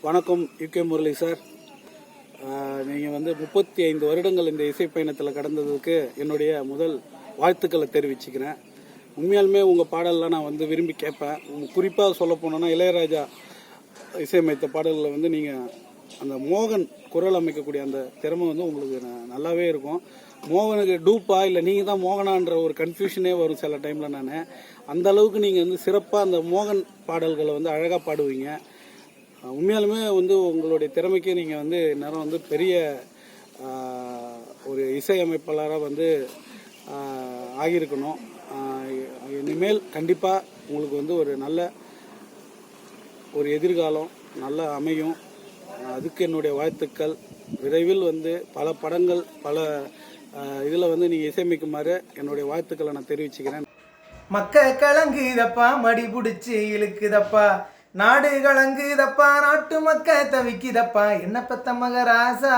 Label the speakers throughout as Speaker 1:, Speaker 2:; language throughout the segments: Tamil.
Speaker 1: வணக்கம் யூகே முரளி சார். நீங்கள் 35 வருடங்கள் இந்த இசை பயணத்தில் கடந்ததுக்கு என்னுடைய முதல் வாழ்த்துக்களை தெரிவிச்சுக்கிறேன். உண்மையாலுமே உங்கள் பாடல்லாம் நான் விரும்பி கேட்பேன். குறிப்பாக சொல்ல போனோன்னா இளையராஜா இசையமைத்த பாடல்களை நீங்கள் அந்த மோகன் குரல் அமைக்கக்கூடிய அந்த திறமை உங்களுக்கு நல்லாவே இருக்கும். மோகனுக்கு டூப்பா இல்லை நீங்கள் தான் மோகனான்ற ஒரு கன்ஃபியூஷனே வரும் சில டைமில். நான் அந்த அளவுக்கு நீங்கள் சிறப்பாக அந்த மோகன் பாடல்களை அழகாக பாடுவீங்க. உண்மையாலுமே உங்களுடைய திறமைக்கு நீங்கள் நேரம் பெரிய ஒரு இசையமைப்பாளராக ஆகியிருக்கணும். இனிமேல் கண்டிப்பாக உங்களுக்கு ஒரு நல்ல ஒரு எதிர்காலம் நல்லா அமையும். அதுக்கு என்னுடைய வாழ்த்துக்கள். விரைவில் பல படங்கள் பல இதில் நீங்கள் இசையமைக்குமாறு என்னுடைய வாழ்த்துக்களை நான் தெரிவிச்சுக்கிறேன்.
Speaker 2: மக்க கலங்குதப்பா, மடி பிடிச்சி இழுக்குதப்பா, நாடு கலங்குதப்பா, நாட்டு மக்க தவிக்குதப்பா, என்ன பத்த மகராசா.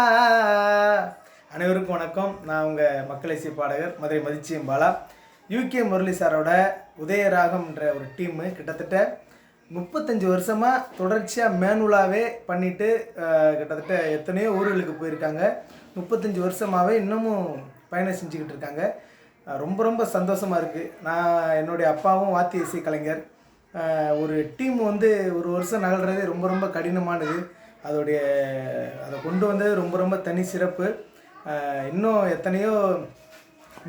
Speaker 2: அனைவருக்கும் வணக்கம். நான் உங்கள் மக்கள் இசை பாடகர் மதுரை மதிச்சியம் பாலா. யூகே முரளி சாரோட உதயராகம்ன்ற ஒரு டீமு கிட்டத்தட்ட 35 வருஷமாக தொடர்ச்சியாக மேனுவலாகவே பண்ணிவிட்டு கிட்டத்தட்ட எத்தனையோ ஊர்களுக்கு போயிருக்காங்க. 35 வருஷமாகவே இன்னமும் பயணம் செஞ்சுக்கிட்டு இருக்காங்க. ரொம்ப ரொம்ப சந்தோஷமாக இருக்குது. நான் என்னுடைய அப்பாவும் வாத்திய இசை கலைஞர். ஒரு டீம் ஒரு வருஷம் நகல்றதே ரொம்ப ரொம்ப கடினமானது. அதை கொண்டு வந்தது ரொம்ப ரொம்ப தனி சிறப்பு. இன்னும் எத்தனையோ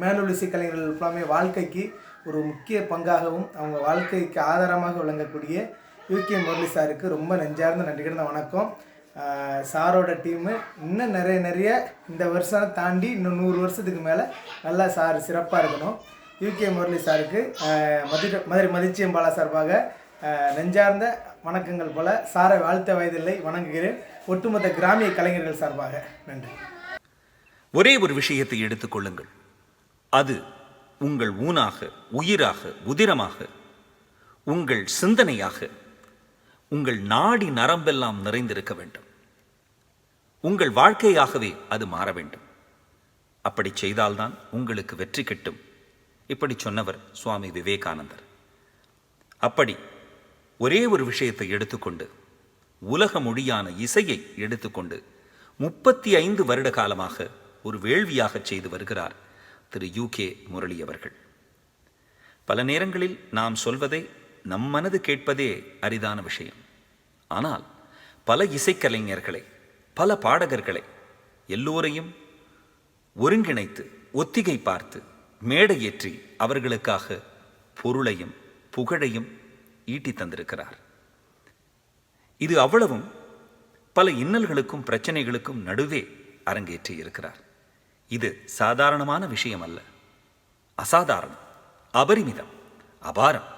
Speaker 2: மேனுவல் இசை கலைஞர்கள் எல்லாமே வாழ்க்கைக்கு ஒரு முக்கிய பங்காகவும் அவங்க வாழ்க்கைக்கு ஆதாரமாக விளங்கக்கூடிய யூகே முரளி சாருக்கு ரொம்ப நெஞ்சார்ந்த நன்றி கிடந்த வணக்கம். சாரோட டீமு இன்னும் நிறைய இந்த வருஷம் தாண்டி இன்னும் 100 வருஷத்துக்கு மேலே நல்லா சார் சிறப்பாக இருக்கணும். யூகே முரளி சாருக்கு மதுரை மதிச்சியம் பாலா சார்பாக நெஞ்சார்ந்த வணக்கங்கள் போல சாரை வாழ்த்த வயதில்லை வணங்குகிறேன். ஒட்டுமொத்த கிராமிய கலைஞர்கள் சார்பாக நன்றி.
Speaker 3: ஒரே ஒரு விஷயத்தை எடுத்துக்கொள்ளுங்கள். அது உங்கள் ஊனாக, உயிராக, உதிரமாக, உங்கள் சிந்தனையாக, உங்கள் நாடி நரம்பெல்லாம் நிறைந்திருக்க வேண்டும். உங்கள் வாழ்க்கையாகவே அது மாற வேண்டும். அப்படி செய்தால்தான் உங்களுக்கு வெற்றி கிட்டும். இப்படி சொன்னவர் சுவாமி விவேகானந்தர். அப்படி ஒரே ஒரு விஷயத்தை எடுத்துக்கொண்டு, உலக மொழியான இசையை எடுத்துக்கொண்டு 35 வருட காலமாக ஒரு வேள்வியாக செய்து வருகிறார் திரு யூகே முரளி அவர்கள். பல நேரங்களில் நாம் சொல்வதை நம் மனது கேட்பதே அரிதான விஷயம். ஆனால் பல இசைக்கலைஞர்களை, பல பாடகர்களை, எல்லோரையும் ஒருங்கிணைத்து ஒத்திகை பார்த்து மேடையேற்றி அவர்களுக்காக பொருளையும் புகழையும் ஈட்டி தந்திருக்கிறார். இது அவ்வளவும் பல இன்னல்களுக்கும் பிரச்சனைகளுக்கும் நடுவே அரங்கேற்றி இருக்கிறார். இது சாதாரணமான விஷயம் அல்ல, அசாதாரணம், அபரிமிதம், அபாரம்.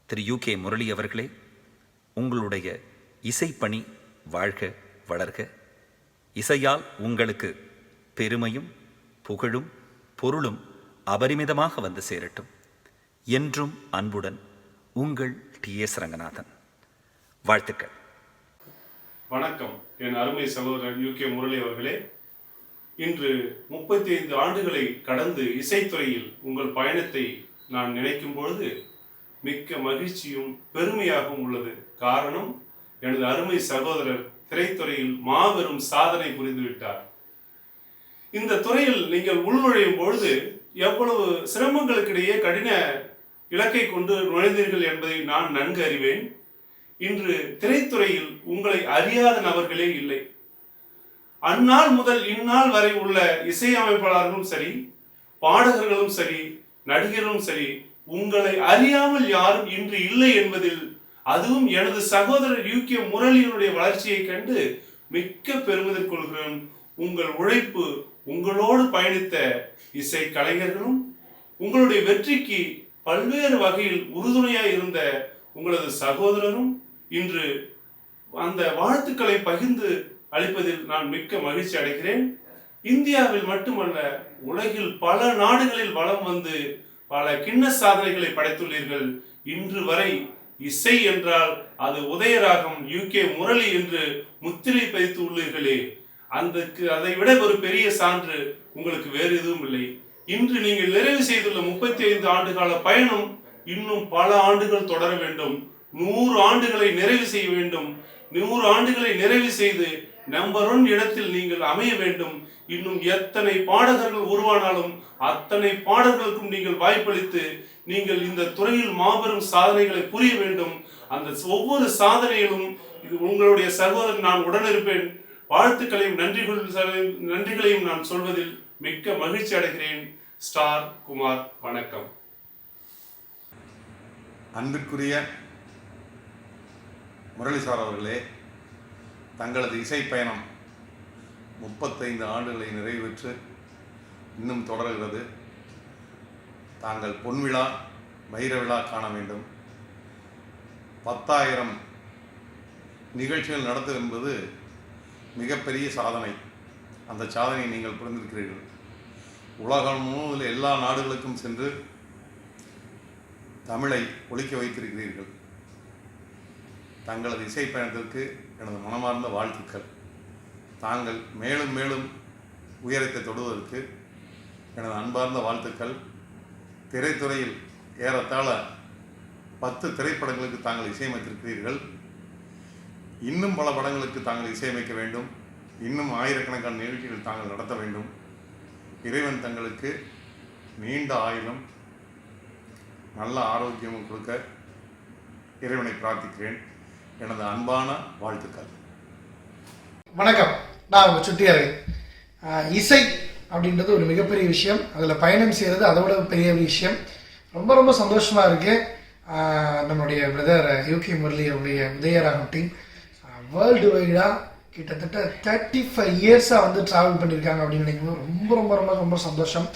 Speaker 3: திரு யூகே முரளி அவர்களே, உங்களுடைய இசைப்பணி வாழ்க வளர்க. இசையால் உங்களுக்கு பெருமையும் புகழும் பொருளும் அபரிமிதமாக சேரட்டும். என்றும் அன்புடன் உங்கள் TS ரங்கநாதன். வாழ்த்துக்கள்.
Speaker 4: வணக்கம். என் அருமை சகோதரர் யூகே முரளி அவர்களே, இன்று 35 ஆண்டுகளை கடந்து இசைத்துறையில் உங்கள் பயணத்தை நான் நினைக்கும் பொழுது மிக்க மகிழ்ச்சியும் பெருமையாகவும் உள்ளது. காரணம், எனது அருமை சகோதரர் திரைத்துறையில் மாபெரும் சாதனை புரிந்துவிட்டார். இந்த துறையில் நீங்கள் உள்நுழையும் பொழுது எவ்வளவு சிரமங்களுக்கிடையே கடின இலக்கை கொண்டு நுழைந்தீர்கள் என்பதை நான் நன்கு அறிவேன். இன்று திரைத்துறையில் உங்களை அறியாத நபர்களே இல்லை. அந்நாள் முதல் இந்நாள் வரை உள்ள இசையமைப்பாளர்களும் சரி, பாடகர்களும் சரி, நடிகர்களும் சரி, உங்களை அறியாமல் யாரும் இன்று இல்லை என்பதில், அதுவும் எனது சகோதரர் யூகே முரளியினுடைய வளர்ச்சியை கண்டு மிக்க பெருமிதம் கொள்கிறேன். உங்கள் உழைப்பு, உங்களோடு பயணித்த இசை கலைஞர்களும், உங்களுடைய வெற்றிக்கு பல்வேறு வகையில் உறுதுணையாய் இருந்த உங்களது சகோதரரும் இன்று அந்த வாழ்த்துக்களை பகிர்ந்து அளிப்பதில் நான் மிக்க மகிழ்ச்சி அடைகிறேன். இந்தியாவில் மட்டுமல்ல, உலகில் பல நாடுகளில் வலம் வந்து பல கிண்ண சாதனைகளை படைத்துள்ளீர்கள். இன்று வரை இசை என்றால் அது உதயராகம் யூகே முரளி என்று முத்திரை பதித்து உள்ளீர்களே, அதை விட ஒரு பெரிய சான்று உங்களுக்கு வேறு எதுவும் இல்லை. இன்று நீங்கள் நிறைவு செய்துள்ள 35 ஆண்டுகால பயணம் இன்னும் பல ஆண்டுகள் தொடர வேண்டும். 100 ஆண்டுகளை நிறைவு செய்ய வேண்டும். 100 ஆண்டுகளை நிறைவு செய்து நம்பர் 1 இடத்தில் நீங்கள் அமைய வேண்டும். இன்னும் எத்தனை பாடகர்கள் உருவானாலும் அத்தனை பாடல்களுக்கும் நீங்கள் வாய்ப்பளித்து நீங்கள் இந்த துறையில் மாபெரும் சாதனைகளை புரிய வேண்டும். அந்த ஒவ்வொரு சாதனையிலும் இது உங்களுடைய சகோதரன் நான் உடனிருப்பேன். வாழ்த்துக்களையும் நன்றிகளையும் நான் சொல்வதில் மிக்க மகிழ்ச்சி அடைகிறேன். ஸ்டார் குமார். வணக்கம்.
Speaker 5: அன்பிற்குரிய முரளி சார் அவர்களே, தங்களது இசை பயணம் 35 ஆண்டுகளை நிறைவேற்று இன்னும் தொடர்கிறது. தாங்கள் பொன்விழா வைர விழா காண வேண்டும். 10,000 நிகழ்ச்சிகள் நடத்துவது என்பது மிகப்பெரிய சாதனை. அந்த சாதனையை நீங்கள் புரிந்திருக்கிறீர்கள். உலகம் முழுவதும் எல்லா நாடுகளுக்கும் சென்று தமிழை ஒலிக்க வைத்திருக்கிறீர்கள். தங்களது இசை பயணத்திற்கு எனது மனமார்ந்த வாழ்த்துக்கள். தாங்கள் மேலும் மேலும் உயரத்தை தொடுவதற்கு எனது அன்பார்ந்த வாழ்த்துக்கள். திரைத்துறையில் ஏறத்தாழ 10 திரைப்படங்களுக்கு தாங்கள் இசையமைத்திருக்கிறீர்கள். இன்னும் பல படங்களுக்கு தாங்கள் இசையமைக்க வேண்டும். இன்னும் ஆயிரக்கணக்கான நிகழ்ச்சிகள் தாங்கள் நடத்த வேண்டும். இறைவன் தங்களுக்கு நீண்ட ஆயுளும் நல்ல ஆரோக்கியமும் கொடுக்க இறைவனை பிரார்த்திக்கிறேன். எனது அன்பான வாழ்த்துக்கள்.
Speaker 2: வணக்கம், நான் உங்கள் சுட்டியாரு. இசை அப்படின்றது ஒரு மிகப்பெரிய விஷயம். அதில் பயணம் செய்கிறது அதோட பெரிய விஷயம். ரொம்ப ரொம்ப சந்தோஷமாக இருக்குது. நம்மளுடைய பிரதர் யூகே முரளி அவருடைய உதயராகம் டீம் வேர்ல்டு வைடாக கிட்டத்தட்ட 35 இயர்ஸாக வந்து ட்ராவல் பண்ணியிருக்காங்க அப்படின்னு நினைக்கும்போது ரொம்ப ரொம்ப ரொம்ப ரொம்ப சந்தோஷம்.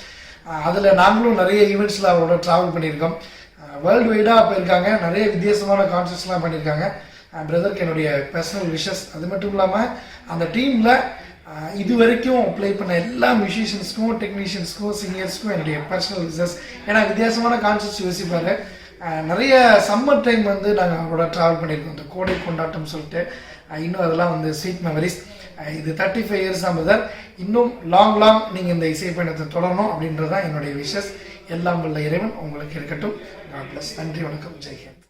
Speaker 2: அதில் நாங்களும் நிறைய ஈவெண்ட்ஸில் அவரோட ட்ராவல் பண்ணியிருக்கோம். வேர்ல்டு வைடாக போயிருக்காங்க. நிறைய வித்தியாசமான கான்சர்ட்ஸ்லாம் பண்ணியிருக்காங்க. பிரதருக்கு என்னுடைய பர்சனல் விஷஸ். அது மட்டும் இல்லாமல் அந்த டீமில் இது வரைக்கும் ப்ளே பண்ண எல்லா மியூசிஷியன்ஸ்க்கும், டெக்னீஷியன்ஸ்க்கும், சிங்கர்ஸ்க்கும் என்னுடைய பர்சனல் விஷஸ். ஏன்னா வித்தியாசமான கான்சர்ட்ஸ் யோசிப்பார். நிறைய சம்மர் டைம் வந்து நாங்கள் அவரோட ட்ராவல் பண்ணியிருக்கோம். இந்த கோடை கொண்டாட்டம் சொல்லிட்டு இன்னும் அதெல்லாம் வந்து ஸ்வீட் மெமரிஸ். இது 35 இயர்ஸ் தான் பிரதர். இன்னும் லாங் நீங்கள் இந்த இசை பயணத்தை தொடரணும் அப்படின்றது தான் என்னுடைய விஷஸ். எல்லாம் வல்ல இறைவன் உங்களுக்கு இருக்கட்டும். God bless. நன்றி, வணக்கம், ஜெய்ஹிந்த்.